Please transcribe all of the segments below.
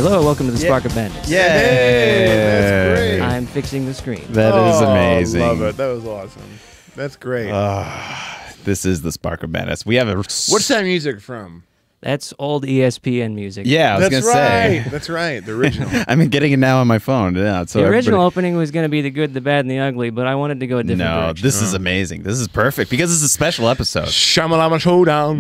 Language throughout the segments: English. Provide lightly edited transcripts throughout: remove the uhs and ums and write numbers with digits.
Hello, welcome to the Spark of Madness. Yay! That's great. I'm fixing the screen. That is amazing. Love it. That was awesome. That's great. This is the Spark of Madness. We have a... What's that music from? That's old ESPN music. Yeah, I was going to say. That's right. The original. I'm getting it now on my phone. Yeah, so the original opening was going to be the good, the bad, and the ugly, but I wanted to go a different direction. This is amazing. This is perfect because it's a special episode. Shyamalan Showdown.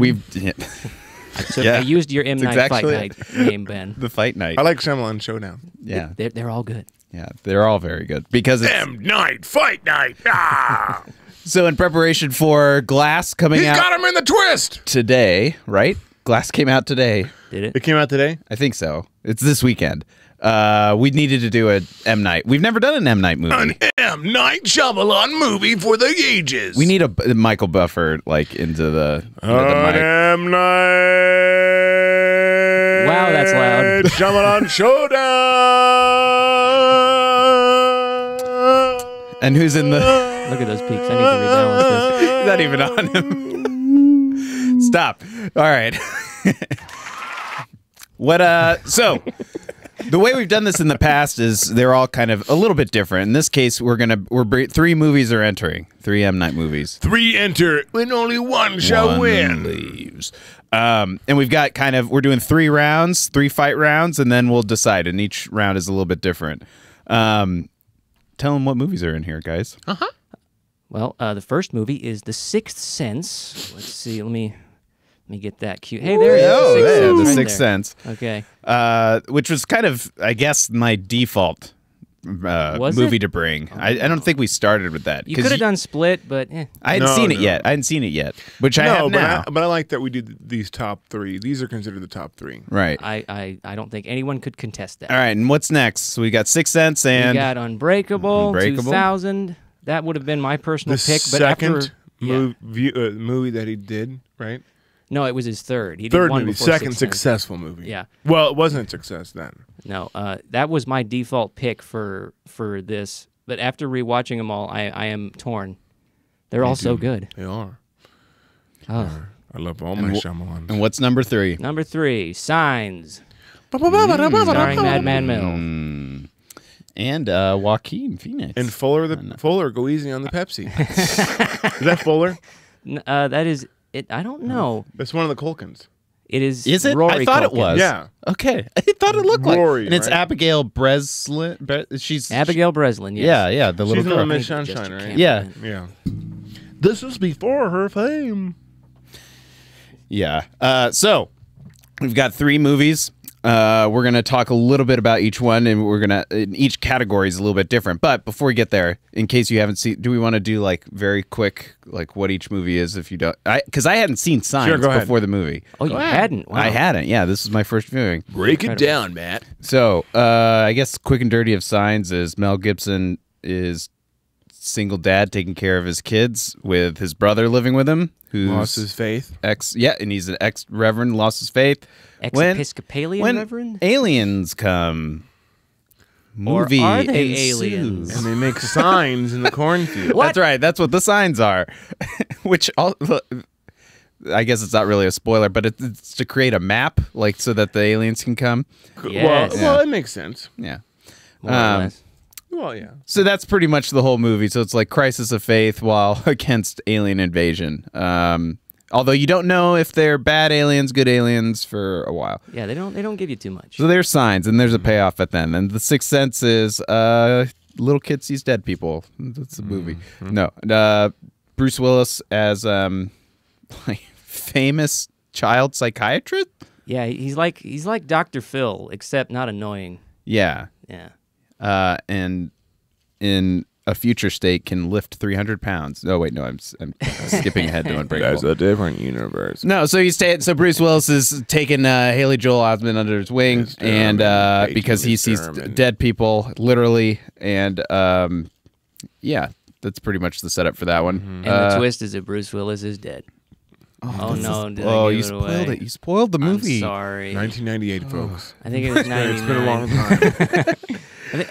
So I used your M. Night Fight Night name, Ben. The Fight Night. I like Shyamalan Showdown. Yeah. They're all good. Yeah, they're all very good because it's... M. Night Fight Night. Ah! So in preparation for Glass coming out... He's got him in the twist! Today, right? Glass came out today. Did it? It came out today? I think so. It's this weekend. We needed to do a M. Night. We've never done an M. Night movie. An M. Night Shyamalan movie for the ages. We need a Michael Buffer like into the mic. M. Night. Wow, that's loud. Shyamalan Showdown. And who's in the... Look at those peaks. I need to rebalance this. He's not even on him. Stop. All right. So the way we've done this in the past is they're all kind of a little bit different. In this case, three movies are entering. 3 M. Night movies. 3 enter, and only one shall win. Leaves. And we've got we're doing 3 rounds, 3 fight rounds, and then we'll decide. And each round is a little bit different. Tell them what movies are in here, guys. Well, the first movie is The Sixth Sense. Let's see. Let me get that cue. Hey, there it is. The Sixth Sense. Okay. Which was kind of, I guess, my default movie to bring. I don't think we started with that. You could have done Split, but I hadn't seen it yet. I hadn't seen it yet, which I have now. But I like that we did these top 3. These are considered the top 3. Right. I don't think anyone could contest that. All right, and what's next? So we got Sixth Sense and... We got Unbreakable. 2000. That would have been my personal pick. But second after, movie that he did, right? No, it was his third. He Third did one movie, before second Sixth Sense. successful movie. Yeah. Well, it wasn't a success then. No, that was my default pick for this. But after rewatching them all, I am torn. They're all so good. They are. Oh. I love all my Shyamalan. And what's number 3? Number 3, Signs. Starring Madman Mill. And Joaquin Phoenix. And Fuller, go easy on the Pepsi. Is that Fuller? That is it. I don't know. That's one of the Culkins. It is. Is it? Rory I thought Culkin. it was. Yeah. Okay. I thought it looked Rory, like. And it's right? Abigail Breslin. She's Abigail Breslin. Yes. Yeah. The little She's girl. in Miss Sunshine, right? Yeah. Yeah. This is before her fame. Yeah. So we've got 3 movies. We're gonna talk a little bit about each one, and each category is a little bit different. But before we get there, in case you haven't seen, do we want to do like very quick, like what each movie is? If you don't, because I hadn't seen Signs before the movie. Oh, you hadn't? Wow. I hadn't. Yeah, this is my first viewing. Break it down, Matt. So I guess quick and dirty of Signs is Mel Gibson is single dad taking care of his kids with his brother living with him, who's Lost his faith. and he's an ex-reverend, lost his faith. Ex-Episcopalian reverend? Aliens come. Movie Or are they ensues. aliens? And they make signs in the cornfield. That's right. That's what the signs are. Which I guess it's not really a spoiler, but it's to create a map, like so that the aliens can come. Yes. Well, it makes sense. Yeah. More or less. Well, yeah. So that's pretty much the whole movie. So it's like crisis of faith while against alien invasion. Although you don't know if they're bad aliens, good aliens for a while. Yeah, they don't give you too much. So there's signs, and there's a payoff at the end. And The Sixth Sense is little kid sees dead people. That's the movie. No, Bruce Willis as like famous child psychiatrist. Yeah, he's like Dr. Phil, except not annoying. Yeah. Yeah. And in a future state can lift 300 pounds. Oh, wait, no, I'm skipping ahead to Unbreakable. That's a different universe. No, so so Bruce Willis is taking Haley Joel Osment under his wing, and because he sees dead people, literally, and yeah, that's pretty much the setup for that one. And the twist is that Bruce Willis is dead. Oh no! You spoiled it. You spoiled the movie. I'm sorry. 1998, folks. I think it was 99. It's been a long time.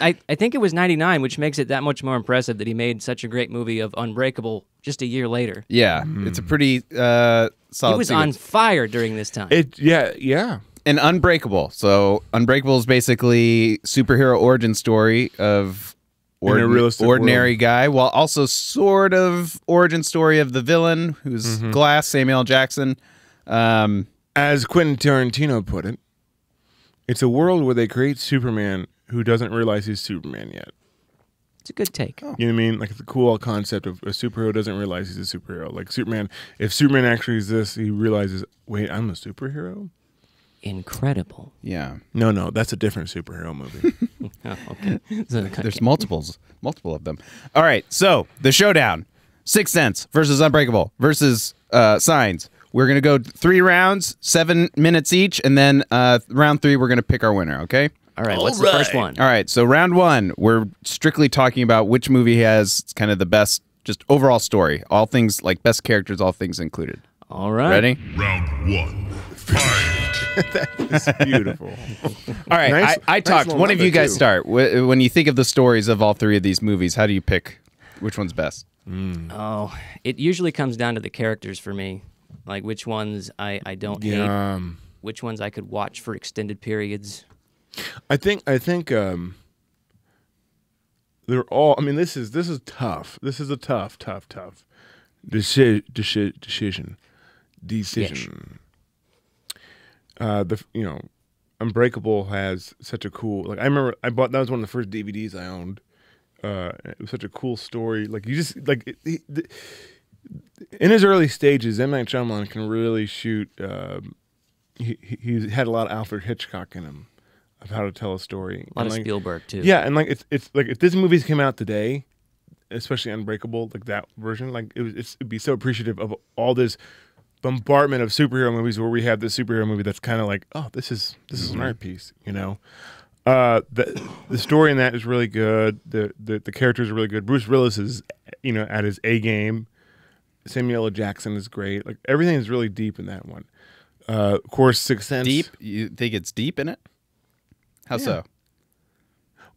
I think it was 99, which makes it that much more impressive that he made such a great movie of Unbreakable just a year later. Yeah, it's a pretty solid. He was on fire during this time. Yeah. and Unbreakable. So Unbreakable is basically superhero origin story of In a realistic ordinary world. guy, while also sort of origin story of the villain, who's Glass, Samuel L. Jackson. As Quentin Tarantino put it, it's a world where they create Superman who doesn't realize he's Superman yet. It's a good take. You know what I mean? Like, it's a cool concept of a superhero doesn't realize he's a superhero. Like Superman, if Superman actually exists, he realizes, wait, I'm a superhero? Incredible. Yeah. No, that's a different superhero movie. Oh, okay. There's multiple of them. All right, so the showdown: Sixth Sense versus Unbreakable versus Signs. We're gonna go 3 rounds, 7 minutes each, and then round 3 we're gonna pick our winner. Okay. All right, what's the first one? All right, so round 1 we're strictly talking about which movie has kind of the best, just overall story, all things like best characters, all things included. All right. Ready? Round 1. Fight. It's beautiful. All right, Nice- I nice talked. little One of you number, guys too. start. When you think of the stories of all 3 of these movies, how do you pick which one's best? Oh, it usually comes down to the characters for me. Like which ones I don't hate, Yeah. which ones I could watch for extended periods. I think they're all. I mean, this is tough. This is a tough decision. Unbreakable has such a cool. Like I remember, that was one of the first DVDs I owned. It was such a cool story. Like you just like in his early stages, M. Night Shyamalan can really shoot. He had a lot of Alfred Hitchcock in him of how to tell a story. A lot of like, Spielberg too. Yeah, and like it's like if this movie came out today, especially Unbreakable, like that version, like it'd be so appreciative of all this bombardment of superhero movies where we have this superhero movie that's kind of like, oh, this is an art piece, you know. The story in that is really good. The characters are really good. Bruce Willis is, at his A game. Samuel L. Jackson is great. Like everything is really deep in that one. Of course, Sixth Sense. Deep? You think it's deep in it? How so?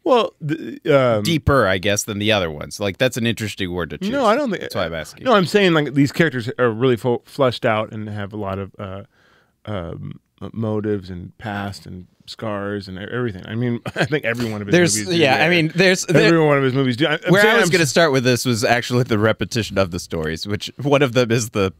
Well, Deeper, I guess, than the other ones. Like that's an interesting word to choose. no, I don't think. That's why I'm asking. No, I'm saying like these characters are really fleshed out and have a lot of motives and past and scars and everything. I mean, I think every one of his movies. Every one of his movies do. Where I was going to start with this was actually the repetition of the stories, which one of them is the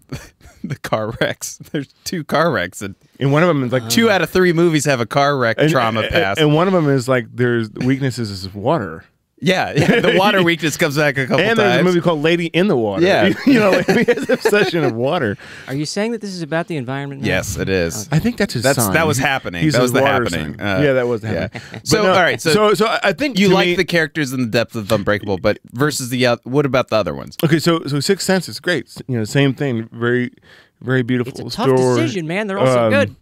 car wrecks. There's 2 car wrecks, and one of them is like 2 out of 3 movies have a car wreck trauma past. and one of them is like there's weaknesses is water. Yeah, the water weakness comes back a couple And times. there's a movie called Lady in the Water. Yeah. Like, he has an obsession of water. Are you saying that this is about the environment now? Yes, it is. I think that's his sign. That was happening. He's That was his the water happening. sign. Yeah, that was happening. So, But no, all right. So I think you to like me- the characters and the depth of Unbreakable, but versus what about the other ones? Okay, so Sixth Sense is great. Same thing. Very, very beautiful It's a tough story. decision, man. They're all so good.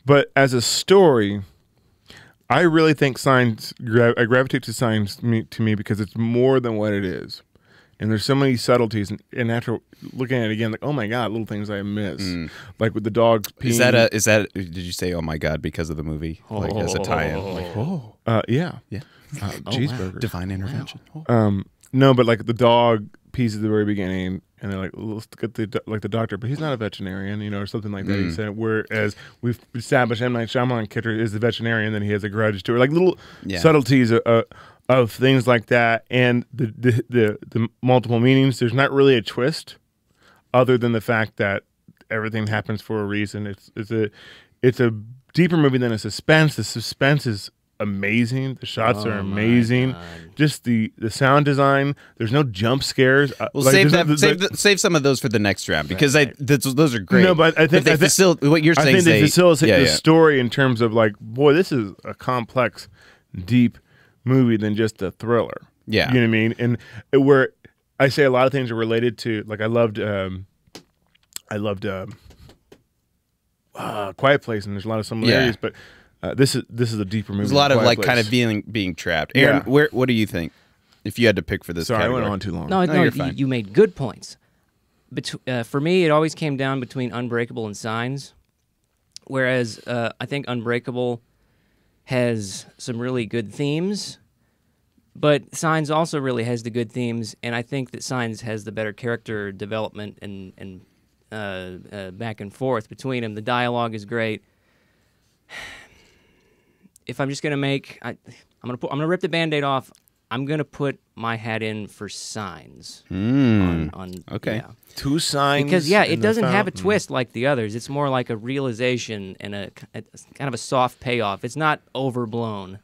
But as a story, I really think Signs. I gravitate to Signs to me because it's more than what it is, and there's so many subtleties. And after looking at it again, like, oh my god, little things I miss, like with the dogs peeing. Is that? Did you say, "Oh my god," because of the movie, like as a tie-in? Like, Yeah. yeah, Cheeseburger. divine intervention. Oh. No, but like the dog pees at the very beginning, and they're like, let's get the doctor, but he's not a veterinarian, or something like that. He said, whereas we've established M. Night Shyamalan character is the veterinarian, then he has a grudge to her, like little subtleties of things like that, and the multiple meanings. There's not really a twist, other than the fact that everything happens for a reason. It's a deeper movie than a suspense. The suspense is amazing. The shots are amazing. Just the sound design. There's no jump scares. Well, like, save some of those for the next round because those are great. No, but I think what you're saying I is think they facilitate the yeah. story in terms of like, boy, this is a complex, deep movie than just a thriller. Yeah, you know what I mean. And where I say a lot of things are related to, like, I loved Quiet Place, and there's a lot of similarities, but. This is a deeper movie. There's a lot of than like Quiet kind of Place. being trapped. Aaron, Yeah. what do you think? If you had to pick for this, Sorry, category? I went on too long. No, you're fine. you made good points. For me, it always came down between Unbreakable and Signs, whereas I think Unbreakable has some really good themes, but Signs also really has the good themes, and I think that Signs has the better character development and back and forth between them. The dialogue is great. if I'm just gonna I'm gonna rip the Band-Aid off. I'm gonna put my hat in for Signs. Okay. Yeah. 2 signs. Because it in the doesn't have a fountain. twist like the others. It's more like a realization and a kind of a soft payoff. It's not overblown.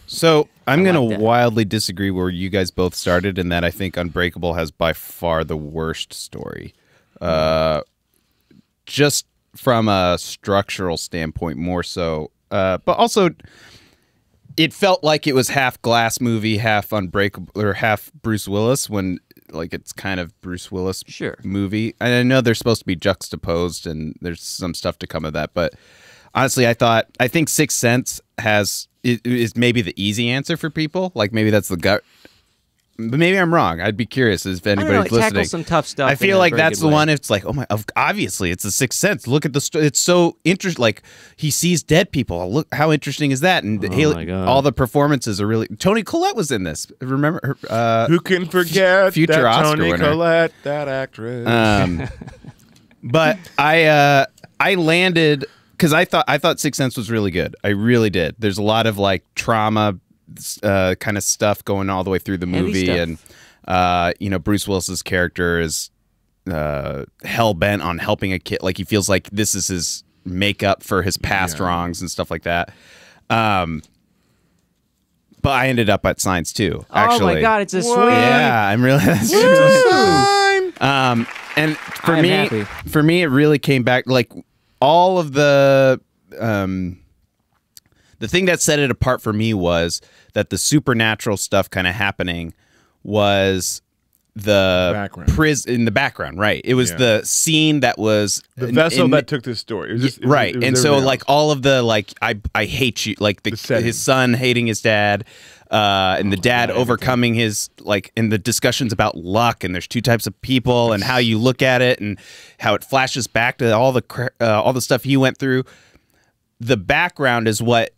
So I'm I going like to that. wildly disagree where you guys both started in that I think Unbreakable has by far the worst story. Just from a structural standpoint more so. But also it felt like it was half Glass movie, half Unbreakable, or half Bruce Willis when like it's kind of Bruce Willis Sure. movie. And I know they're supposed to be juxtaposed and there's some stuff to come of that, but honestly, I think Sixth Sense is maybe the easy answer for people. Like maybe that's the gut. But maybe I'm wrong. I'd be curious if I don't know. anybody's It listening. tackles some tough stuff. I in feel a like very that's good the way. one. It's like, oh my, obviously it's the Sixth Sense. Look at the story. It's so interesting. Like he sees dead people. Look how interesting is that? And my God. all the performances are really. Toni Collette was in this. Remember? Who can forget future that Oscar Toni winner. Collette, that actress? But I landed because I thought Sixth Sense was really good. I really did. There's a lot of like trauma kind of stuff going all the way through the Heavy movie, stuff. and Bruce Willis's character is hell bent on helping a kid. Like he feels like this is his makeup for his past wrongs and stuff like that. But I ended up at Signs too. Actually, Oh my God, it's a sweet. yeah, I'm really. And for I am me, happy. it really came back like all of the thing that set it apart for me was that the supernatural stuff kind of happening was the Background. in the background, right? It was Yeah. the scene that was the vessel that took this story. It was just, right. It was And so everything like else. all of the like I hate you, like setting. his son hating his dad, and the dad overcoming his like in the discussions about luck, and there's two types of people and how you look at it and how it flashes back to all the stuff he went through. The background is what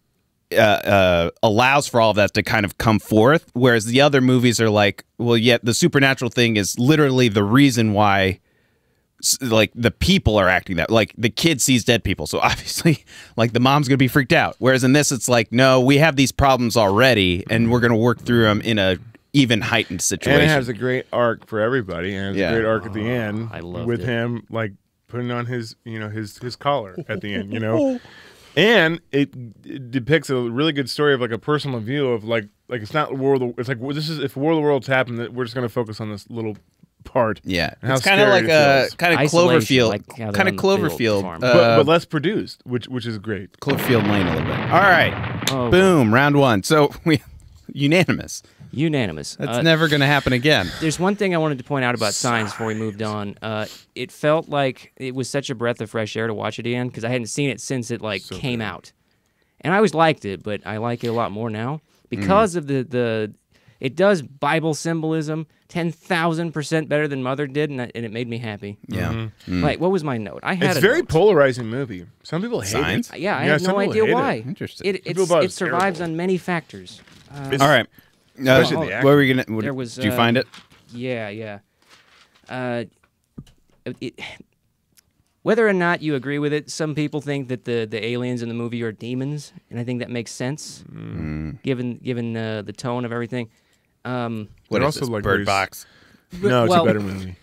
allows for all of that to kind of come forth, whereas the other movies are like, well, yet the supernatural thing is literally the reason why like the people are acting that, like the kid sees dead people, so obviously like the mom's gonna be freaked out, whereas in this it's like, no, we have these problems already and we're gonna work through them in a even heightened situation. And it has a great arc for everybody, and it has a great arc at the end I loved with it. him like putting on his his collar at the end, And it depicts a really good story of like a personal view of like it's not it's like this is if War of the Worlds happened, that we're just gonna focus on this little part. Yeah, and how it's kind of scary like it a feels. kind of Isolation, Cloverfield, like how they're kind of on the field Cloverfield, farm. but less produced, which is great. Cloverfield Lane a little bit. All right, Oh, boom, round one. So we unanimous. Unanimous. That's never going to happen again. There's one thing I wanted to point out about Signs before we moved on. It felt like it was such a breath of fresh air to watch it again because I hadn't seen it since it came out, and I always liked it, but I like it a lot more now because of the. It does Bible symbolism 10,000% better than Mother did, and it made me happy. Yeah. Like, what was my note? I had It's a a very note. polarizing movie. Some people hate Signs? it. Yeah, I have some no people idea hate it. why. Interesting. It People thought it it was survives terrible. on many factors. It's- All right. Especially the what were we gonna? There was, did you find it? Yeah. Whether or not you agree with it, some people think that the aliens in the movie are demons, and I think that makes sense, given the tone of everything. What But is also, this, like, Bird there's- Box? No, it's Well, a better movie.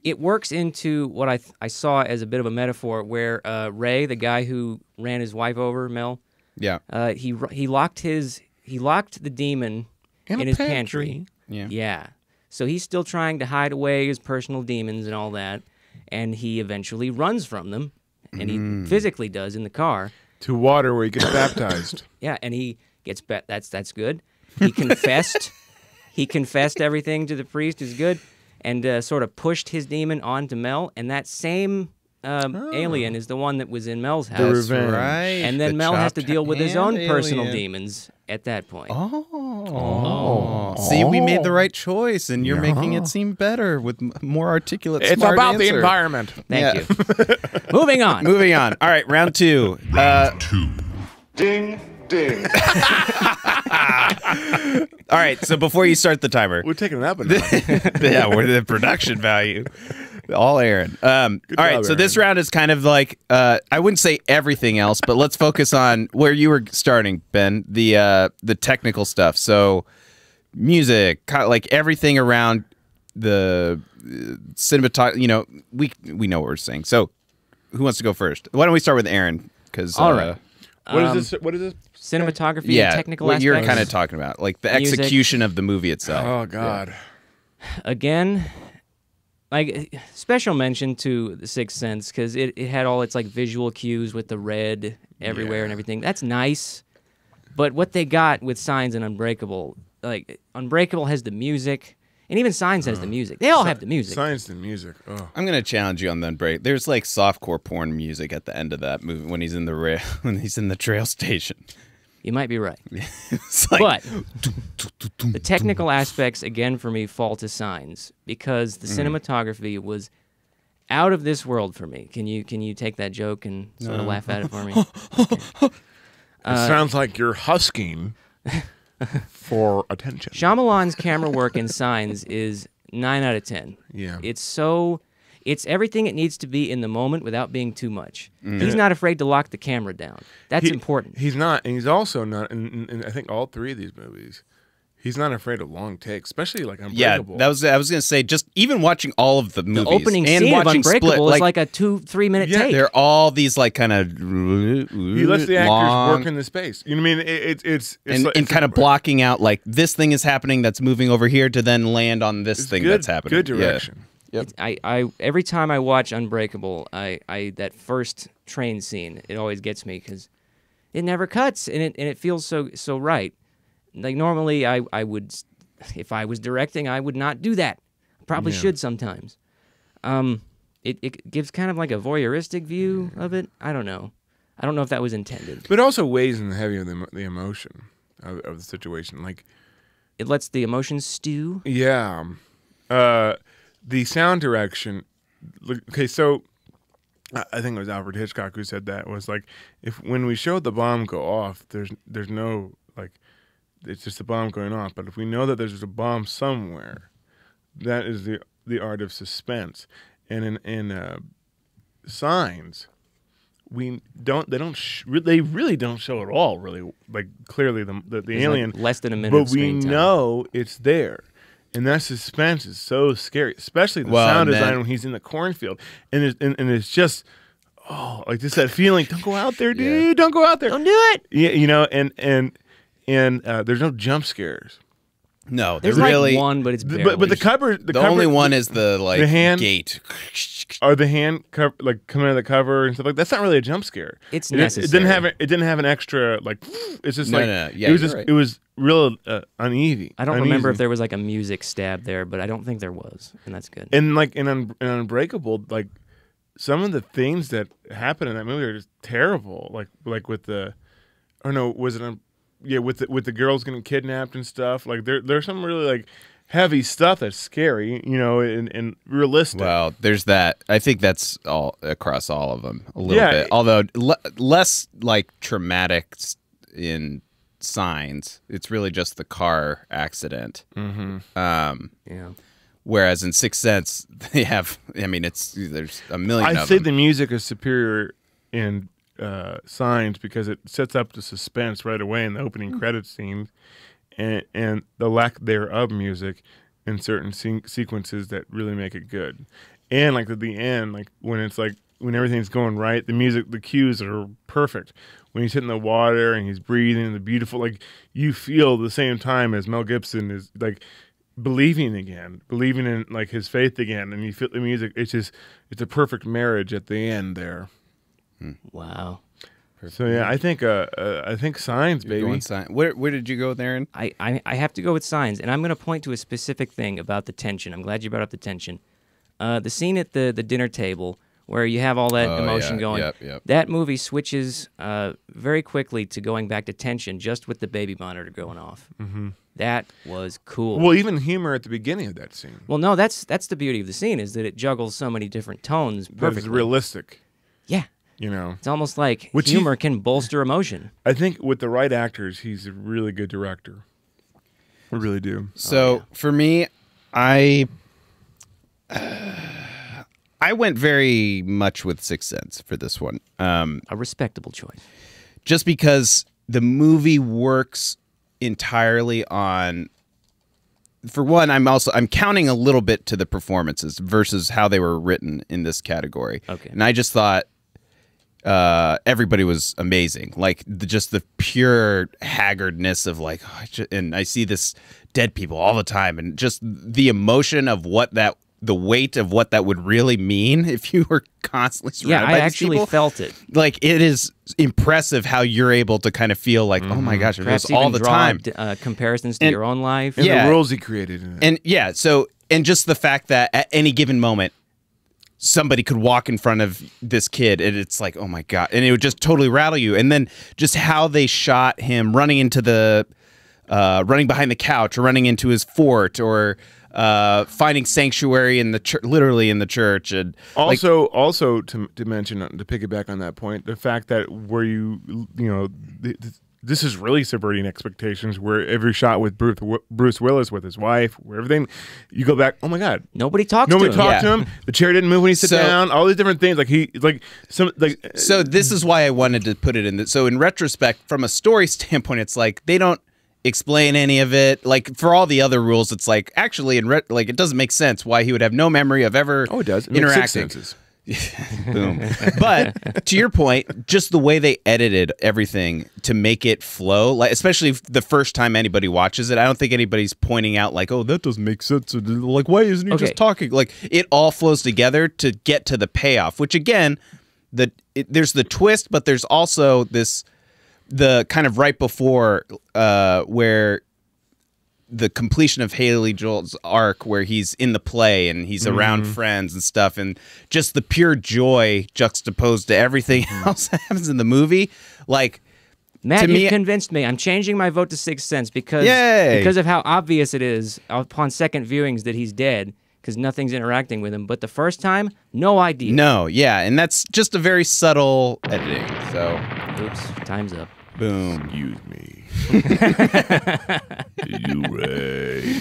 It works into what I saw as a bit of a metaphor, where Ray, the guy who ran his wife over, Mel, Yeah. he locked the demon in his pantry. Yeah. Yeah. So he's still trying to hide away his personal demons and all that, and he eventually runs from them, and he physically does in the car. To water where he gets baptized. Yeah, and he gets that's good. He confessed. He confessed everything to the priest is good, and sort of pushed his demon onto Mel, and that same alien is the one that was in Mel's house. The revenge. Right. And then The Mel has to chopped deal with his hand own personal alien. demons at that point. See, we made the right choice, and you're making it seem better with more articulate. It's smart about the answer. environment. Thank Yeah. you. Moving on. Moving on. All right, round two. Two. Ding, ding. All right, so before you start the timer, We're taking it up a notch. yeah, we're the production value. All Aaron. All right, job, so this Aaron. round is kind of like I wouldn't say everything else, but let's focus on where you were starting, Ben. The technical stuff. So music, like everything around the cinematography. You know, we know what we're saying. So who wants to go first? Why don't we start with Aaron? Because All right. What is this? What is this? Cinematography yeah, and technical what aspects. you're kind of talking about, like the Music. execution of the movie itself. Oh God. Again, like special mention to The Sixth Sense because it had all its like visual cues with the red everywhere and everything. That's nice. But what they got with Signs and Unbreakable, like Unbreakable has the music, and even Signs has the music. They all have the music. Science and music. Oh. I'm gonna challenge you on the Unbreak. There's like softcore porn music at the end of that movie when he's in the when he's in the trail station. You might be right. It's like, But the technical aspects, again, for me, fall to Signs because the cinematography was out of this world for me. Can you take that joke and sort of laugh at it for me? Okay. It sounds like you're husking for attention. Shyamalan's camera work in Signs is 9 out of 10. Yeah. It's everything it needs to be in the moment without being too much. He's not afraid to lock the camera down. That's important. He's not, and he's also not. In I think all three of these movies, he's not afraid of long takes, especially like yeah, Unbreakable. I was gonna say, just even watching all of the movies, The opening and scene of watching Unbreakable Split, is like a 2-3 minute take. they're all these like kind of he lets the actors work in the space. You know what I mean? It's and like, kind of blocking out like this thing is happening that's moving over here to then land on this thing good, that's happening. Good direction. Yep. I every time I watch Unbreakable, I that first train scene, it always gets me because it never cuts and it feels so right. Like normally I would, if I was directing, I would not do that. Probably should sometimes. It gives kind of like a voyeuristic view of it. I don't know if that was intended. But it also weighs in the heavy of the emotion of the situation. Like It lets the emotions stew. yeah, the sound direction. Okay, so I think it was Alfred Hitchcock who said that was like when we showed the bomb go off, there's no like it's just a bomb going off. But if we know that there's a bomb somewhere, that is the art of suspense. And in Signs, they really don't show it all really like clearly the There's alien like less than a minute. but of we screen time. know it's there. And that suspense is so scary, especially the Well, sound and then- design when he's in the cornfield. And it's just, like just that feeling, don't go out there, dude, don't go out there. Don't do it. Yeah, you know, and there's no jump scares. No, There's they're really like one, but it's barely. But the cover, the only one is the like the hand- gate. or the hand cover, like coming out of the cover and stuff like that's not really a jump scare. It's It necessary. didn't have an extra like. It's just No, like no, no. Yeah, it was you're just right. it was real uneasy. I don't remember if uneasy. there was like a music stab there, but I don't think there was, and that's good. And like in Unbreakable, like some of the things that happen in that movie are just terrible. Like with the, or no, was it with the girls getting kidnapped and stuff. Like there's some really like heavy stuff that's scary, you know, and realistic. Well, there's that. I think that's all across all of them a little Yeah. bit. Although less like traumatic in Signs. It's really just the car accident. Yeah. Whereas in Sixth Sense, they have. I mean, there's a million. I'd of say them. the music is superior in Signs because it sets up the suspense right away in the opening credits scene, and the lack thereof music in certain sequences that really make it good. And like at the end, like when it's like when everything's going right, the music, the cues are perfect. When he's hitting the water and he's breathing, the beautiful, like you feel the same time as Mel Gibson is like believing in like his faith again, and you feel the music. It's a perfect marriage at the end there. Wow. So yeah, I think Signs, You're baby. going Sign- Where did you go with Aaron? I have to go with Signs, and I'm going to point to a specific thing about the tension. I'm glad you brought up the tension. The scene at the dinner table where you have all that emotion yeah. going. Yep. That movie switches very quickly to going back to tension just with the baby monitor going off. Mm-hmm. That was cool. Well, even humor at the beginning of that scene. Well, no, that's the beauty of the scene is that it juggles so many different tones But perfectly. it's realistic, Yeah. you know. It's almost like Which humor can bolster emotion. I think with the right actors, he's a really good director. I really do. So for me, I I went very much with Sixth Sense for this one. A respectable choice. Just because the movie works entirely on, for one, I'm counting a little bit to the performances versus how they were written in this category. Okay. And I just thought everybody was amazing. Like just the pure haggardness of like, and I see this dead people all the time, and just the emotion of the weight of what that would really mean if you were constantly surrounded by I these actually people. felt it. Like it is impressive how you're able to kind of feel like, oh my gosh, it Perhaps was all even the draw time. Comparisons to your own life. And Yeah. the worlds he created in it. And yeah, and just the fact that at any given moment, somebody could walk in front of this kid and it's like, oh my God. And it would just totally rattle you. And then just how they shot him running into running behind the couch or running into his fort or finding sanctuary in the church, literally in the church. And Also to mention, to piggyback on that point, the fact that where this is really subverting expectations, where every shot with Bruce Willis with his wife, where everything, you go back, oh my God. Nobody talked Nobody to him. talked to him. The chair didn't move when he sat down. All these different things. So this is why I wanted to put it in. So in retrospect, from a story standpoint, it's like they don't explain any of it. Like for all the other rules, it's like actually it doesn't make sense why he would have no memory of ever Oh, it does. It interacting. makes 6 senses. Boom. But to your point, just the way they edited everything to make it flow, like especially the first time anybody watches it, I don't think anybody's pointing out like, oh, that doesn't make sense. Or, like, why isn't he just talking? Like it all flows together to get to the payoff, which again, there's the twist, but there's also the kind of right before where the completion of Haley Joel's arc, where he's in the play and he's around friends and stuff, and just the pure joy juxtaposed to everything else that happens in the movie. Like, Matt, you convinced me. I'm changing my vote to Sixth Sense because of how obvious it is upon second viewings that he's dead because nothing's interacting with him. But the first time, no idea. No, yeah, and that's just a very subtle editing. So, oops, time's up. Boom. Excuse me. You Ray.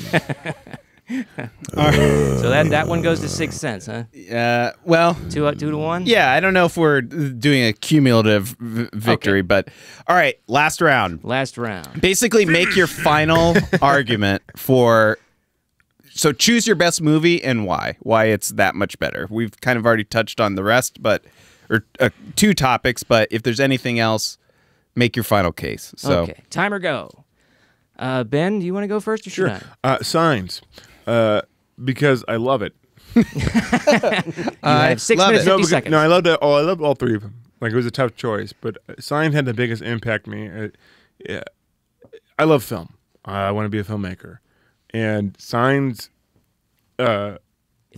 So that one goes to Sixth Sense, huh? Well, 2-1. Yeah, I don't know if we're doing a cumulative victory, but all right, last round. Last round. Basically, make your final argument for. So choose your best movie and why. Why it's that much better. We've kind of already touched on the rest, or 2 topics. But if there's anything else, make your final case. So. Okay, timer go. Ben, do you want to go first or should I? Signs. Because I love it. You have 6 minutes, 50 seconds. No, I loved it. I loved all 3 of them. Like, it was a tough choice, but Signs had the biggest impact on me. I love film. I want to be a filmmaker, and Signs. It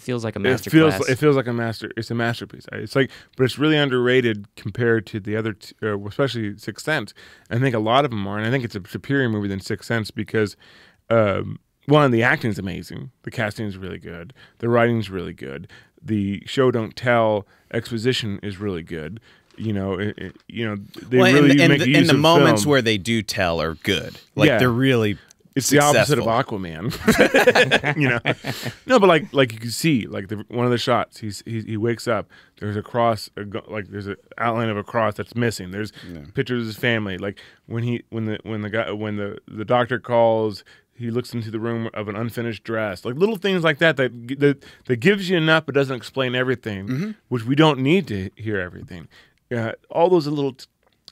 feels like a masterclass. It feels like it's a masterpiece. It's like, but it's really underrated compared to the other, especially Sixth Sense. I think a lot of them are, and I think it's a superior movie than Sixth Sense because, one, the acting is amazing, the casting is really good, the writing is really good, the show don't tell exposition is really good. They really make use and the of moments film. where they do tell are good. Like they're really. It's successful. the opposite of Aquaman, No, but like you can see, like one of the shots, he wakes up. There's a cross, there's an outline of a cross that's missing. There's pictures of his family. Like when the doctor calls, he looks into the room of an unfinished dress. Like little things like that gives you enough, but doesn't explain everything. Which we don't need to hear everything. All those little.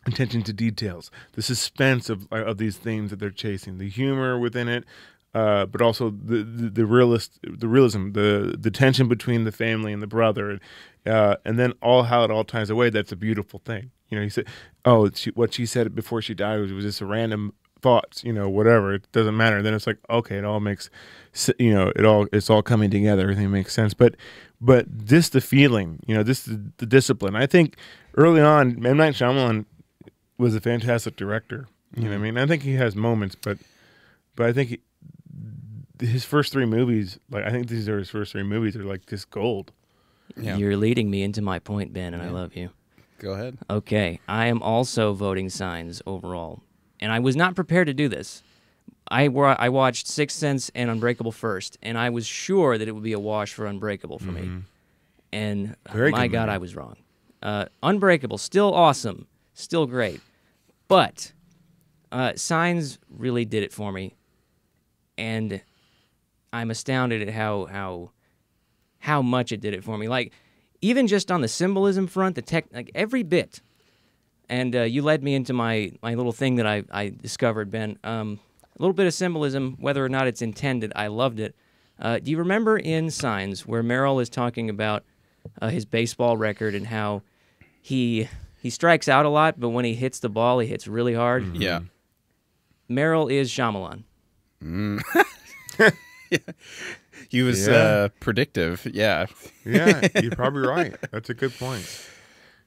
Attention to details, the suspense of these themes that they're chasing, the humor within it, but also the realism, the tension between the family and the brother, and then how it all ties away. That's a beautiful thing. He said, what she said before she died was just a random thoughts. Whatever, it doesn't matter. Then it's like, okay, it all makes, it's all coming together. Everything makes sense. But this the feeling, this the discipline. I think early on, M. Night Shyamalan was a fantastic director. You know what I mean? I think he has moments, but I think his first 3 movies, I think these are his first 3 movies, are like just gold. Yeah. You're leading me into my point, Ben, and I love you. Go ahead. Okay, I am also voting Signs overall, and I was not prepared to do this. I watched Sixth Sense and Unbreakable first, and I was sure that it would be a wash for Unbreakable for me. and Very my good God, movie. I was wrong. Unbreakable, still awesome, still great, but Signs really did it for me, and I'm astounded at how much it did it for me. Like, even just on the symbolism front, like every bit. And you led me into my little thing that I discovered, Ben. A little bit of symbolism, whether or not it's intended, I loved it. Do you remember in Signs where Merrill is talking about his baseball record and how he strikes out a lot, but when he hits the ball, he hits really hard? Mm-hmm. Yeah. Merrill is Shyamalan. He was Yeah. predictive. Yeah. Yeah, you're probably right. That's a good point.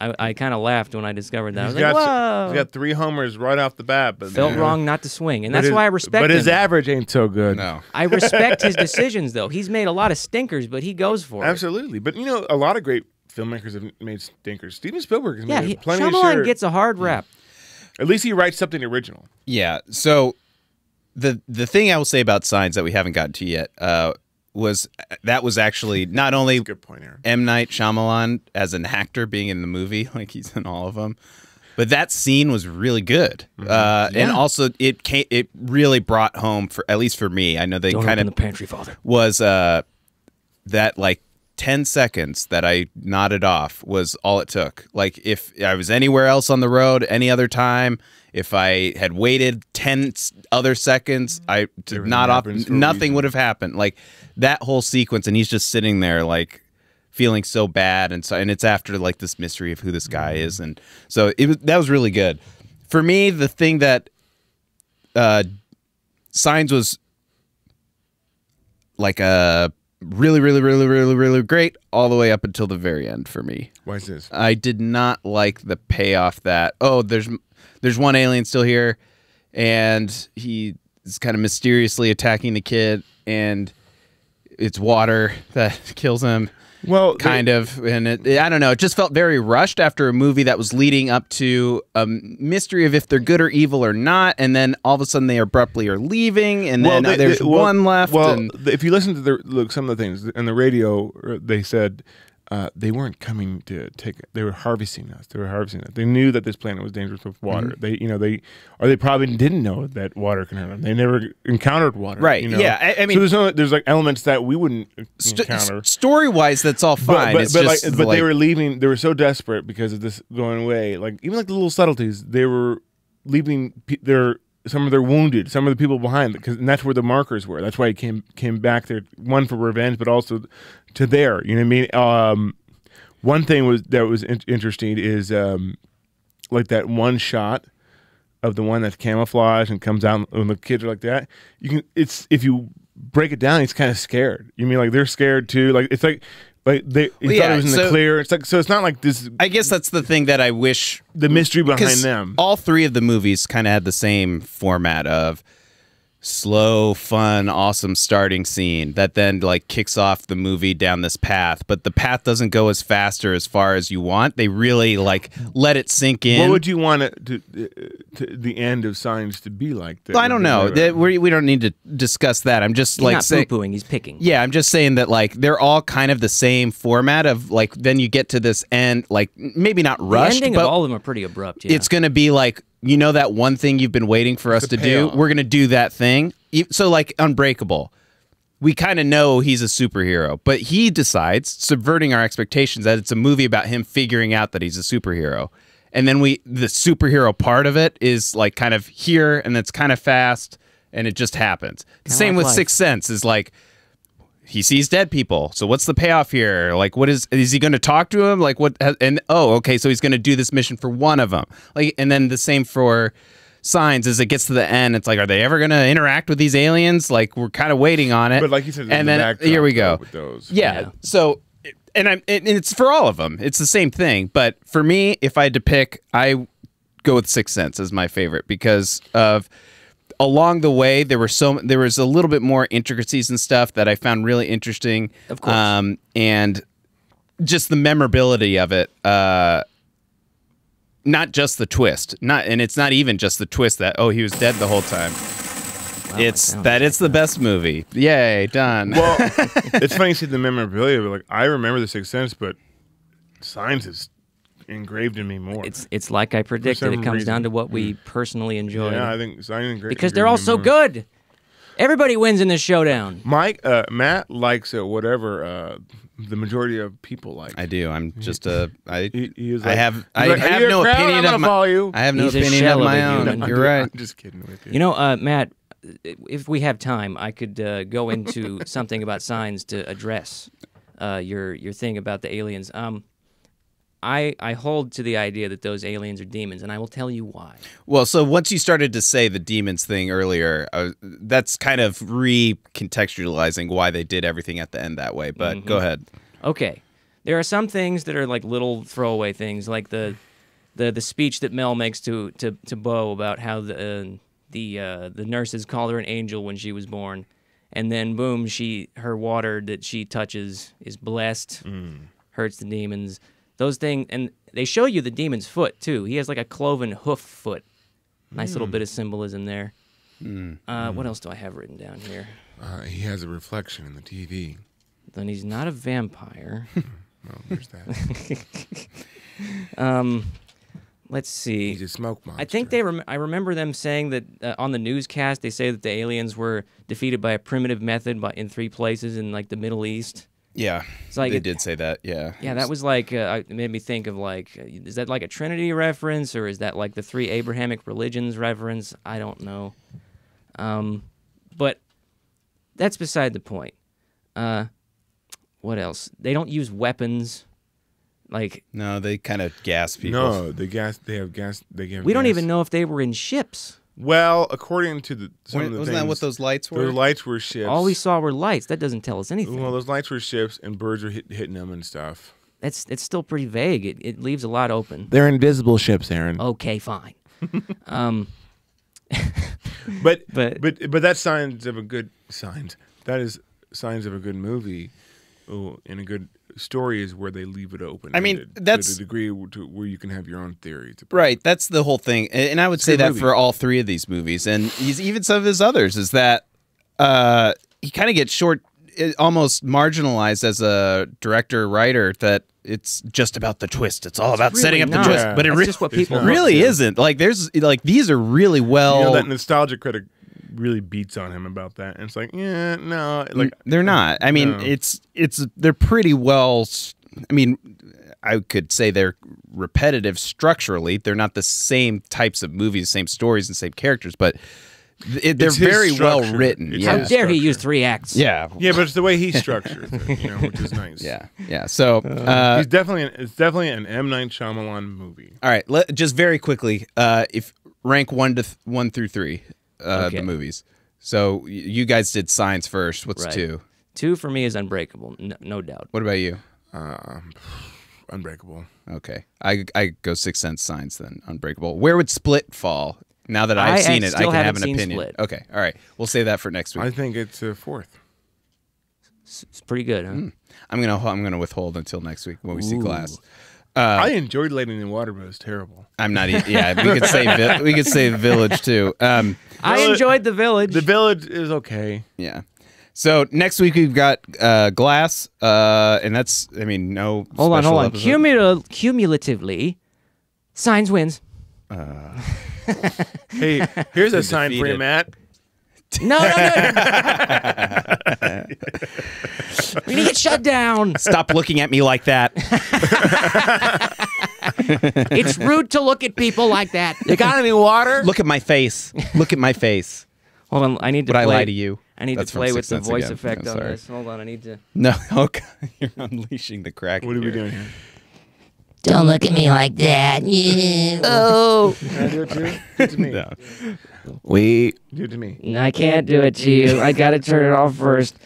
I kind of laughed when I discovered that. I was He's like, got, whoa! he's got 3 homers right off the bat, but Felt man, wrong not to swing, and but that's his- why I respect But his him. average ain't so good. No. I respect his decisions, though. He's made a lot of stinkers, but he goes for it. Absolutely. But you know, a lot of great filmmakers have made stinkers. Steven Spielberg has Yeah, made plenty of Shyamalan shit. gets a hard rap. At least he writes something original. Yeah. So the thing I will say about Signs that we haven't gotten to yet was actually not only Good point, Aaron. M. Night Shyamalan as an actor being in the movie, like he's in all of them, but that scene was really good. And also it really brought home, for at least for me, I know they Don't kind open of the pantry, Father. was that like 10 seconds that I nodded off was all it took. Like if I was anywhere else on the road, any other time, if I had waited 10 other seconds, I did Everything not off, happens for a nothing reason. would have happened. Like that whole sequence, and he's just sitting there like feeling so bad, and it's after like this mystery of who this guy is, and so that was really good. For me, the thing that Signs was like a really great all the way up until the very end for me. Why is this? I did not like the payoff that there's one alien still here, and he is kind of mysteriously attacking the kid, and it's water that kills him. Well, Kind of, and I don't know. It just felt very rushed after a movie that was leading up to a mystery of if they're good or evil or not, and then all of a sudden they abruptly are leaving, and then there's one left. Well, and if you listen to some of the things in the radio, they said they weren't coming to take it. They were harvesting us. They knew that this planet was dangerous with water. Mm-hmm. They probably didn't know that water can hurt them. They never encountered water. Right, You know? yeah, I mean- so there's like elements that we wouldn't encounter. story-wise, that's all fine. But It's just they like, were leaving. They were so desperate because of this going away. Like even like the little subtleties, they were leaving some of their wounded, some of the people behind, and that's where the markers were. That's why he came back there, one for revenge, but also to there. You know what I mean? One thing that was interesting is like that one shot of the one that's camouflaged and comes out when the kids are like that. If you break it down, he's kind of scared. You mean like they're scared too? Like it's like he thought it was in the clear. It's like so. It's not like this. I guess that's the thing that I wish The mystery behind 'cause them. all 3 of the movies kind of had the same format of slow, fun, awesome starting scene that then like kicks off the movie down this path, but the path doesn't go as fast or as far as you want. They really like let it sink in. What would you want it to the end of Signs to be like? Well, I don't know. We don't need to discuss that. I'm just He's like not saying, poo-pooing, he's picking. yeah, I'm just saying that like they're all kind of the same format of like then you get to this end, like maybe not The rushed, ending but of all of them are pretty abrupt, yeah. it's going to be like, you know, that one thing you've been waiting for us the to payoff. do. We're going to do that thing. So like Unbreakable, we kind of know he's a superhero, but he decides, subverting our expectations, that it's a movie about him figuring out that he's a superhero. And then the superhero part of it is like kind of here, and it's kind of fast, and it just happens. The same like with life. Sixth Sense is like, he sees dead people. So what's the payoff here? Like, what is he going to talk to him? Like what? And okay, so he's going to do this mission for one of them. Like, and then the same for Signs. As it gets to the end, it's like, are they ever going to interact with these aliens? Like, we're kind of waiting on it. But like you said, there's and the then backdrop here we go. with those. Yeah. Yeah. So, and it's for all of them. It's the same thing. But for me, if I had to pick, I go with Sixth Sense as my favorite because of. Along the way, there was a little bit more intricacies and stuff that I found really interesting. Of course. And just the memorability of it. Not just the twist. And it's not even just the twist that, oh, he was dead the whole time. It's the best movie. Yay, done. Well, it's funny you see the memorabilia, but like I remember The Sixth Sense, but Signs is engraved in me more. It's like I predicted. It comes down to what we personally enjoy. Yeah, I think Signs because they're all so good. Everybody wins in this showdown. Matt likes it. Whatever the majority of people like. I do. I'm just he is like, I have "Are you no a crowd? opinion I'm gonna of my. follow you." I have no He's a opinion shell of of my a own. human. You're right. I'm just kidding with you. You know, Matt, if we have time, I could go into something about Signs to address your thing about the aliens. I hold to the idea that those aliens are demons, and I will tell you why. Well, so once you started to say the demons thing earlier, that's kind of recontextualizing why they did everything at the end that way. But go ahead. Okay, there are some things that are like little throwaway things, like the speech that Mel makes to Bo about how the nurses called her an angel when she was born, and then boom, her water that she touches is blessed, hurts the demons. Those things, and they show you the demon's foot too. He has like a cloven hoof foot. Nice little bit of symbolism there. What else do I have written down here? He has a reflection in the TV. Then he's not a vampire. Well, there's that. Let's see. He's a smoke monster. I think I remember them saying that on the newscast they say that the aliens were defeated by a primitive method in 3 places in like the Middle East. Yeah, It's like they did say that. Yeah. Yeah, that was like it made me think of like is that like a Trinity reference or is that like the 3 Abrahamic religions reference? I don't know. But that's beside the point. What else? They don't use weapons. Like No, they kind of gas people. No, they have gas. we don't even know if they were in ships. Well, according to some of the Wasn't things, that what those lights were? those lights were ships. All we saw were lights. That doesn't tell us anything. Well, those lights were ships, and birds were hitting them and stuff. It's still pretty vague. It leaves a lot open. They're invisible ships, Aaron. Okay, fine. But that's signs of a good signs. That is signs of a good movie. And a good story is where they leave it open. I mean, to that's the degree to where you can have your own theories. Right, that's the whole thing, and I would say that movie. for all 3 of these movies, and even some of his others, is that he kind of gets almost marginalized as a director writer. That it's just about the twist. It's all about really setting up not. the twist, but it That's just what people really isn't. Like these are really well. You know, that nostalgia critic really beats on him about that, and it's like, yeah, no, like they're not. I mean, no. they're pretty well. I mean, I could say they're repetitive structurally. They're not the same types of movies, same stories, and same characters, but they're very well written. It's Yeah. How dare he use 3 acts? Yeah. Yeah, but it's the way he structures it, which is nice. Yeah. So, It's definitely an M. Night Shyamalan movie. all right. Just very quickly, if rank 1 through 3, Okay. the movies. So you guys did Signs first. What's Right. 2? 2 for me is Unbreakable, no doubt. What about you? Unbreakable. Okay, I go Sixth Sense, Signs, then Unbreakable. Where would Split fall? Now that I've seen it, I still can have haven't an seen opinion. Split. Okay, all right. We'll save that for next week. I think it's 4th. It's pretty good, huh? I'm gonna withhold until next week when we see Glass. I enjoyed Lady in the Water, but it was terrible. I'm not. Yeah, we could say we could say Village too. I enjoyed The Village. The Village is okay. Yeah. So next week we've got Glass, and that's no. Hold on. special episode. Cumulatively, Signs wins. Hey, here's a sign for you, defeated. Matt. No. We need to get shut down. Stop looking at me like that. It's rude to look at people like that. You got any water? Look at my face. Look at my face. Hold on, I need to Would I play. lie to you? I need That's to from play with Sixth the Sense voice again. effect I'm on sorry. this. Hold on, I need to. No, okay. You're unleashing the crack. What are we doing here? Don't look at me like that. Oh, Can I do it too? Do it to me. No. Do it to me. I can't do it to you. I gotta turn it off first.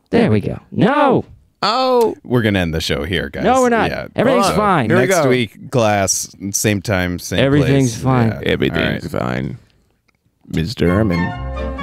There we go. No, We're gonna end the show here, guys. no, we're not. Yeah. Everything's Hold on. fine. Here we Next go. week, Glass, same time, same Everything's place. fine. Yeah. Everything's All right. fine. Mr. Herman.